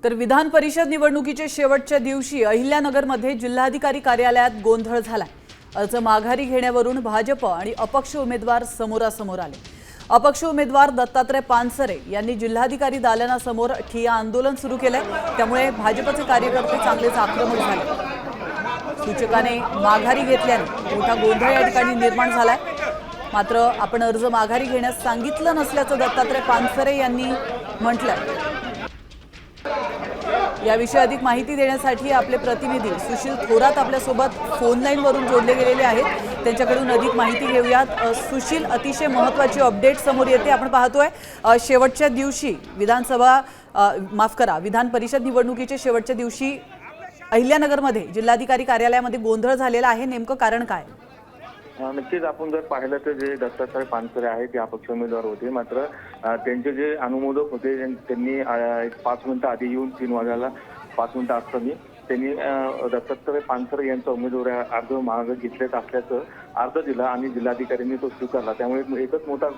तर विधान परिषद निवडणुकीच्या शेवटच्या दिवशी अहिल्यानगरमध्ये जिल्हाधिकारी कार्यालयात गोंधळ झाला। अर्ज माघारी घेण्यावरून भाजप आणि अपक्ष उमेदवार समोरासमोर आले। अपक्ष उमेदवार दत्तात्रय पानसरे यांनी जिल्हाधिकारी दालनासमोर ठिय्या आंदोलन सुरू केले। त्यामुळे भाजपचे कार्यकर्ते चांगलेच आक्रमक झाले। सूचकाने माघारी घेतल्याने मोठा गोंधळ या ठिकाणी निर्माण झालाय। मात्र आपण अर्ज माघारी घेण्यास सांगितलं नसल्याचं दत्तात्रय पानसरे यांनी म्हटलंय। याविषयी अधिक माहिती देण्यासाठी आपले प्रतिनिधी सुशील थोरात आपल्यासोबत फोन लाईन वरून जोडले गेलेले आहेत। त्यांच्याकडून अधिक माहिती घेऊयात। सुशील, अतिशय महत्त्वाची अपडेट समोर येते। आपण पाहतोय शेवटच्या दिवशी विधान परिषद निवडणुकीच्या शेवटच्या दिवशी अहिल्यानगरमध्ये जिल्हाधिकारी कार्यालयामध्ये गोंधळ झालेला आहे। नेमकं कारण काय? नक्कीच आपण जर पाहिलं तर जे दत्तात्रय पानसरे आहेत ते अपक्ष उमेदवार होते। मात्र त्यांचे जे अनुमोदक होते त्यांनी 5 मिनिटं आधी येऊन 3 वाजायला 5 मिनिटं असताना त्यांनी दत्तात्रय पानसरे यांचा उमेदवारी अर्ज मागे घेतलेत असल्याचं अर्ज दिला आणि जिल्हाधिकाऱ्यांनी तो स्वीकारला। त्यामुळे एकच मोठा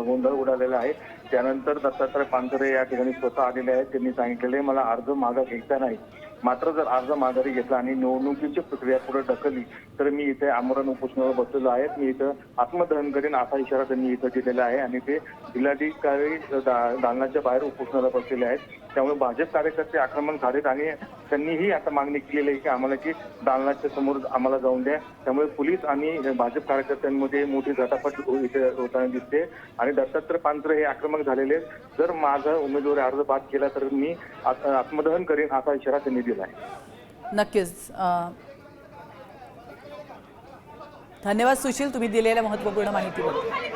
गोंधळ उडालेला आहे। त्यानंतर दत्तात्रय पानसरे या ठिकाणी स्वतः आलेले आहेत। त्यांनी सांगितलेले मला अर्ज मागे घ्यायचा नाही, मात्र जर अर्ज माघारी घेतला आणि निवडणुकीची प्रक्रिया पुढे ढकलली तर मी इथे आमरण उपोषणावर बसलेलो आहे, मी इथं आत्मदहन करेन असा इशारा त्यांनी इथं दिलेला आहे आणि ते जिल्हाधिकारी दालनाच्या बाहेर उपोषणाला बसलेले आहेत। त्यामुळे भाजप कार्यकर्ते आक्रमक झालेत आणि त्यांनीही आता मागणी केलेली आहे की आम्हाला की दालनाच्या समोर आम्हाला जाऊन द्या। त्यामुळे पोलीस आणि भाजप कार्यकर्त्यांमध्ये मोठी झटापट इथे होताना दिसते आणि दत्तात्रय पानसरे हे आक्रमक झालेले आहेत। जर माझा उमेदवारी अर्ज बाद केला तर मी आत्मदहन करेन असा इशारा त्यांनी दिला आहे। नक्कीच धन्यवाद सुशील, तुम्ही दिलेल्या महत्त्वपूर्ण माहितीबद्दल।